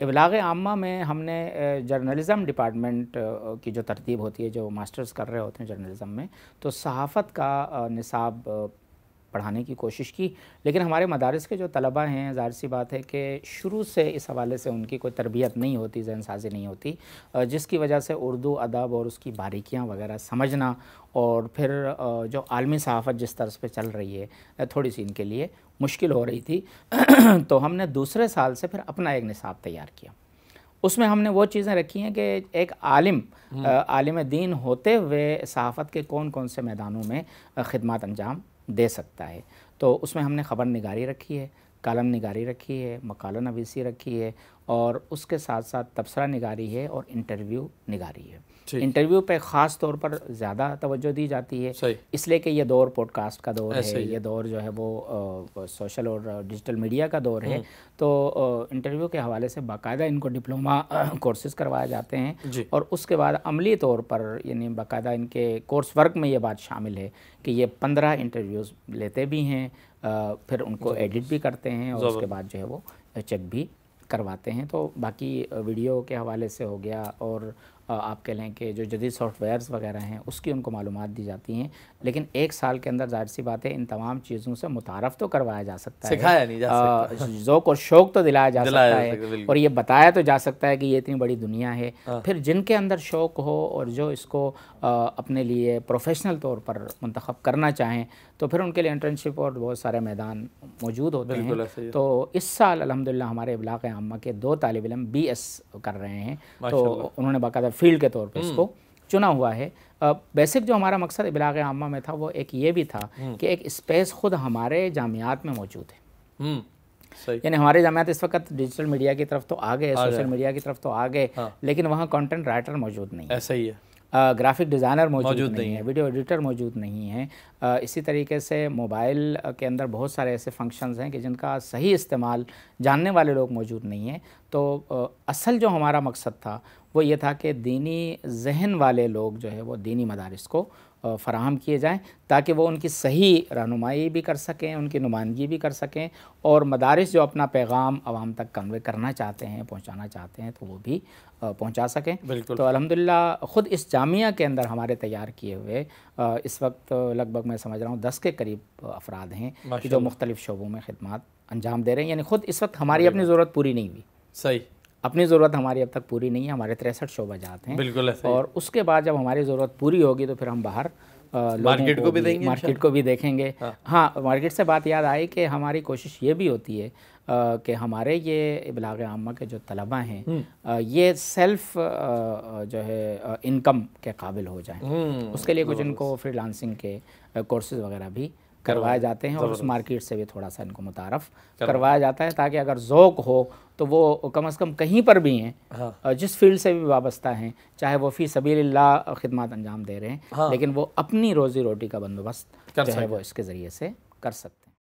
ابلاغ عامہ میں ہم نے جرنلزم ڈپارٹمنٹ کی جو ترتیب ہوتی ہے، جو ماسٹرز کر رہے ہوتے ہیں جرنلزم میں، تو صحافت کا نصاب پڑھانے کی کوشش کی، لیکن ہمارے مدارس کے جو طلبہ ہیں، ظاہر سی بات ہے کہ شروع سے اس حوالے سے ان کی کوئی تربیت نہیں ہوتی، ذہن سازی نہیں ہوتی، جس کی وجہ سے اردو ادب اور اس کی باریکیاں وغیرہ سمجھنا، اور پھر جو عالمی صحافت جس طرز پہ چل رہی ہے تھوڑی سی ان کے لیے مشکل ہو رہی تھی تو ہم نے دوسرے سال سے پھر اپنا ایک نصاب تیار کیا۔ اس میں ہم نے وہ چیزیں رکھی ہیں کہ ایک عالم دین ہوتے ہوئے صحافت کے کون کون سے میدانوں میں خدمات انجام دے سکتا ہے۔ تو اس میں ہم نے خبر نگاری رکھی ہے، کالم نگاری رکھی ہے، مقالہ نویسی رکھی ہے، اور اس کے ساتھ ساتھ تبصرہ نگاری ہے اور انٹرویو نگاری ہے۔ انٹرویو پہ خاص طور پر زیادہ توجہ دی جاتی ہے، اس لیے کہ یہ دور پوڈ کاسٹ کا دور ہے، یہ دور جو ہے وہ سوشل اور ڈیجیٹل میڈیا کا دور ہے، تو انٹرویو کے حوالے سے باقاعدہ ان کو ڈپلومہ کورسز کروائے جاتے ہیں، اور اس کے بعد عملی طور پر یعنی باقاعدہ ان کے کورس ورک میں یہ بات شامل ہے کہ یہ 15 انٹرویوز لیتے بھی ہیں، پھر ان کو ایڈٹ بھی کرتے ہیں، اور اس کے بعد جو ہے وہ چیک بھی کرواتے ہیں۔ تو باقی ویڈیو کے حوالے سے ہو گیا، اور آپ کہہ لیں کہ جو جدید سافٹ ویئرز وغیرہ ہیں اس کی ان کو معلومات دی جاتی ہیں، لیکن ایک سال کے اندر ظاہر سی بات ہے ان تمام چیزوں سے متعارف تو کروایا جا سکتا ہے، سکھایا نہیں جا سکتا، ذوق اور شوق تو دلایا جا سکتا ہے، اور یہ بتایا تو جا سکتا ہے کہ یہ اتنی بڑی دنیا ہے۔ پھر جن کے اندر شوق ہو اور جو اس کو اپنے لیے پروفیشنل طور پر منتخب کرنا چاہیں تو پھر ان کے لیے انٹرنشپ اور بہت سارے میدان موجود ہوتے ہیں۔ تو اس سال الحمدللہ ہمارے ابلاغ عامہ کے 2 طالب علم BS کر رہے ہیں، تو انہوں نے باقاعدہ فیلڈ کے طور پہ اس کو چنا ہوا ہے۔ بیسک جو ہمارا مقصد ابلاغ عامہ میں تھا وہ ایک یہ بھی تھا کہ ایک اسپیس خود ہمارے جامعات میں موجود ہے، یعنی ہمارے جامعات اس وقت ڈیجیٹل میڈیا کی طرف تو آ گئے، سوشل میڈیا کی طرف تو آ گئے، لیکن وہاں کنٹینٹ رائٹر موجود نہیں ہے، ایسا ہی ہے، گرافک ڈیزائنر موجود نہیں ہے، ویڈیو ایڈیٹر موجود نہیں ہے، اسی طریقے سے موبائل کے اندر بہت سارے ایسے فنکشنز ہیں کہ جن کا صحیح استعمال جاننے والے لوگ موجود نہیں ہیں۔ تو اصل جو ہمارا مقصد تھا وہ یہ تھا کہ دینی ذہن والے لوگ جو ہے وہ دینی مدارس کو فراہم کیے جائیں تاکہ وہ ان کی صحیح رہنمائی بھی کر سکیں، ان کی نمائندگی بھی کر سکیں، اور مدارس جو اپنا پیغام عوام تک کنوے کرنا چاہتے ہیں، پہنچانا چاہتے ہیں تو وہ بھی پہنچا سکیں۔ تو الحمدللہ خود اس جامعہ کے اندر ہمارے تیار کیے ہوئے اس وقت لگ بھگ میں سمجھ رہا ہوں 10 کے قریب افراد ہیں جو مختلف شعبوں میں خدمات انجام دے رہے ہیں، یعنی خود اس وقت ہماری اپنی ضرورت پوری نہیں ہوئی، صحیح اپنی ضرورت ہماری اب تک پوری نہیں ہے، ہمارے 63 شعبہ جات ہیں، اور اس کے بعد جب ہماری ضرورت پوری ہوگی تو پھر ہم باہر مارکیٹ کو بھی دیکھیں گے۔ ہاں، مارکیٹ سے بات یاد آئی کہ ہماری کوشش یہ بھی ہوتی ہے کہ ہمارے یہ ابلاغ عامہ کے جو طلبہ ہیں یہ سیلف جو ہے انکم کے قابل ہو جائیں، اس کے لیے کچھ ان کو فری لانسنگ کے کورسز وغیرہ بھی کروائے جاتے ہیں، اور اس مارکیٹ سے بھی تھوڑا سا ان کو متعارف کروایا جاتا ہے تاکہ اگر ذوق ہو تو وہ کم از کم کہیں پر بھی ہیں، جس فیلڈ سے بھی وابستہ ہیں، چاہے وہ فی سبیل اللہ خدمات انجام دے رہے ہیں، لیکن وہ اپنی روزی روٹی کا بندوبست جو ہے وہ اس کے ذریعے سے کر سکتے ہیں۔